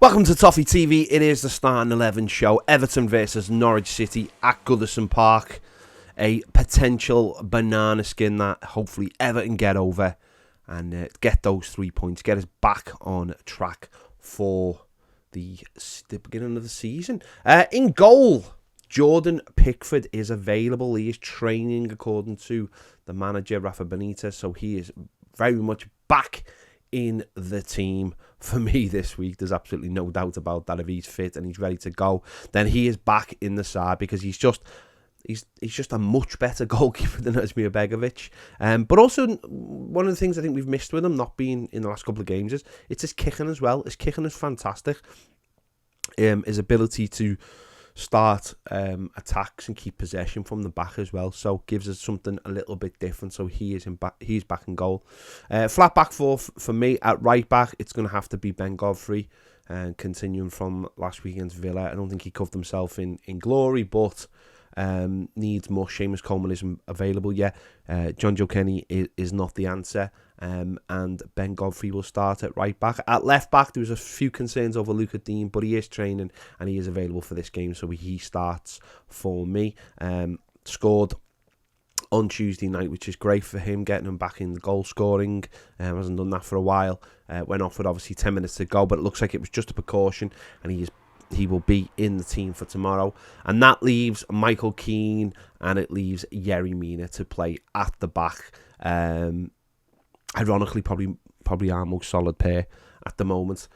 Welcome to Toffee TV. It is the Starting 11 show. Everton versus Norwich City at Goodison Park. A potential banana skin that hopefully Everton get over and get those 3 points. Get us back on track for the beginning of the season. In goal, Jordan Pickford is available. He is training according to the manager, Rafa Benitez. So he is very much back in the team for me this week. There's absolutely no doubt about that. If he's fit and he's ready to go, then he is back in the side because he's just a much better goalkeeper than Asmir Begovic. But also, one of the things I think we've missed with him not being in the last couple of games is it's his kicking as well. His kicking is fantastic. His ability to start attacks and keep possession from the back as well, so gives us something a little bit different. So he's back in goal. Flat back four for me. At right back, it's going to have to be Ben Godfrey, continuing from last weekend's Villa. I don't think he covered himself in glory, but needs more. Seamus Coleman isn't available yet. John Joe Kenny is not the answer. And Ben Godfrey will start at right back. At left back, there was a few concerns over Luca Dean, but he is training and he is available for this game, so he starts for me. Scored on Tuesday night, which is great for him, getting him back in the goal scoring. Hasn't done that for a while. Went off with obviously 10 minutes to go, but it looks like it was just a precaution, and he will be in the team for tomorrow. And that leaves Michael Keane and it leaves Yerry Mina to play at the back. Ironically, probably our most solid pair at the moment.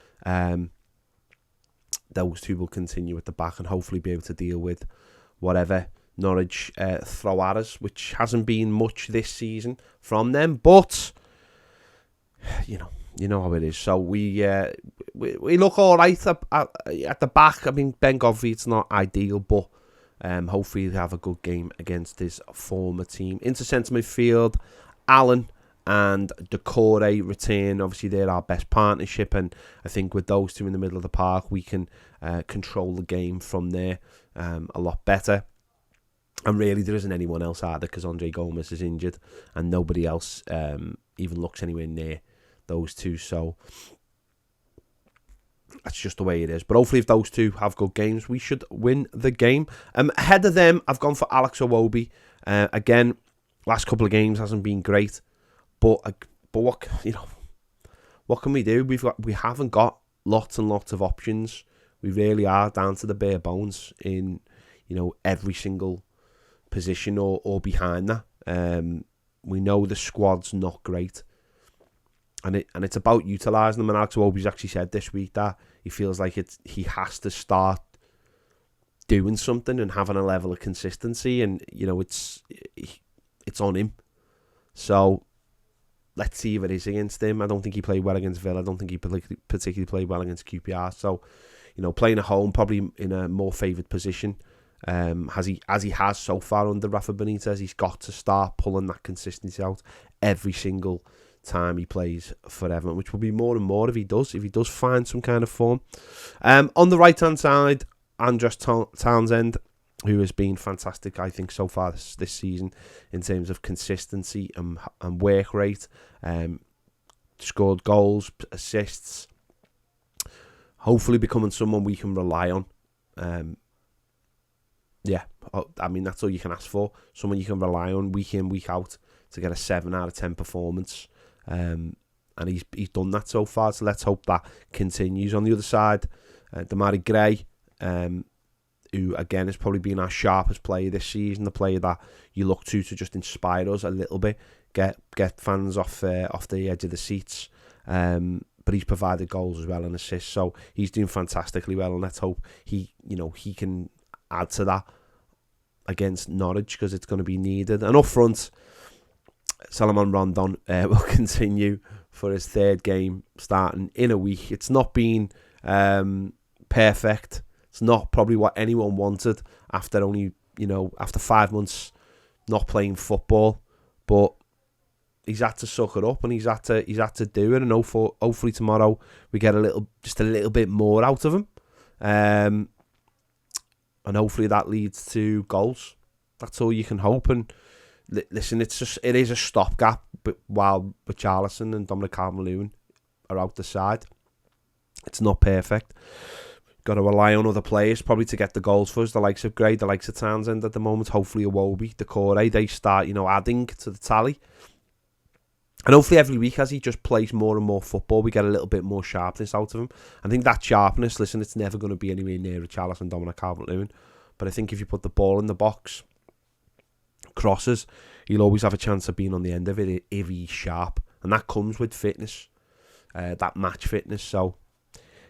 Those two will continue at the back and hopefully be able to deal with whatever Norwich throw at us, which hasn't been much this season from them. But you know how it is. So we look all right at the back. I mean, Ben Godfrey, it's not ideal, but hopefully he'll have a good game against his former team. Into centre midfield, Allen and Decore retain. Obviously, they're our best partnership, and I think with those two in the middle of the park, we can control the game from there a lot better. And really, there isn't anyone else either because Andre Gomez is injured, and nobody else even looks anywhere near those two. So that's just the way it is. But hopefully, if those two have good games, we should win the game. Ahead of them, I've gone for Alex Iwobi. Again, last couple of games hasn't been great. But what can we do? We haven't got lots and lots of options. We really are down to the bare bones in every single position or behind that. We know the squad's not great, and it's about utilising them. And Alex Iwobi's actually said this week that he feels like he has to start doing something and having a level of consistency, and it's on him. So let's see if it is against him. I don't think he played well against Villa. I don't think he particularly played well against QPR. So, playing at home, probably in a more favoured position, as he has so far under Rafa Benitez. He's got to start pulling that consistency out every single time he plays for Everton, which will be more and more if he does find some kind of form. On the right-hand side, Andros Townsend, who has been fantastic, I think, so far this season in terms of consistency and work rate. Scored goals, assists, hopefully becoming someone we can rely on. I mean, that's all you can ask for. Someone you can rely on week in, week out to get a 7 out of 10 performance. And he's done that so far, so let's hope that continues. On the other side, Damari Gray, who again has probably been our sharpest player this season, the player that you look to just inspire us a little bit, get fans off the edge of the seats. But he's provided goals as well and assists, so he's doing fantastically well. And let's hope he can add to that against Norwich because it's going to be needed. And up front, Salomon Rondon will continue for his third game starting in a week. It's not been perfect. It's not probably what anyone wanted after after 5 months not playing football, but he's had to suck it up and he's had to do it. And hopefully tomorrow we get a little bit more out of him, and hopefully that leads to goals. That's all you can hope. And listen, it is a stopgap, but while Richarlison and Dominic Calvert-Lewin are out the side. It's not perfect. Got to rely on other players probably to get the goals for us. The likes of Gray, the likes of Townsend at the moment. Hopefully Iwobi, Decore, they start, adding to the tally. And hopefully every week as he just plays more and more football, we get a little bit more sharpness out of him. I think that sharpness, listen, it's never going to be anywhere near Richarlison and Dominic Calvert-Lewin. But I think if you put the ball in the box, crosses, he'll always have a chance of being on the end of it if he's sharp. And that comes with fitness, that match fitness. So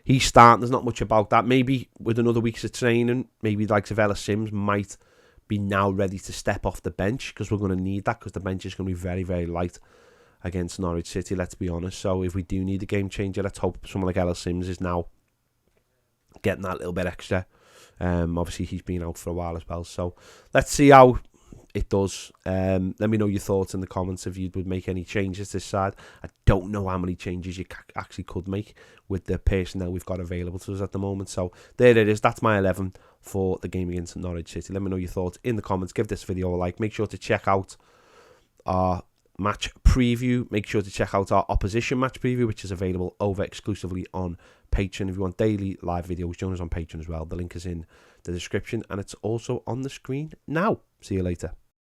he's starting, there's not much about that. Maybe with another week's of training, maybe the likes of Ella Sims might be now ready to step off the bench, because we're going to need that, because the bench is going to be very, very light against Norwich City, let's be honest. So if we do need a game changer, let's hope someone like Ella Sims is now getting that little bit extra. Obviously he's been out for a while as well, so let's see how it does. Let me know your thoughts in the comments if you would make any changes this side. I don't know how many changes you actually could make with the personnel we've got available to us at the moment. So there it is, that's my 11 for the game against Norwich City. Let me know your thoughts in the comments. Give this video a like. Make sure to check out our match preview. Make sure to check out our opposition match preview, which is available over exclusively on Patreon. If you want daily live videos, join us on Patreon as well. The link is in the description and it's also on the screen now. See you later.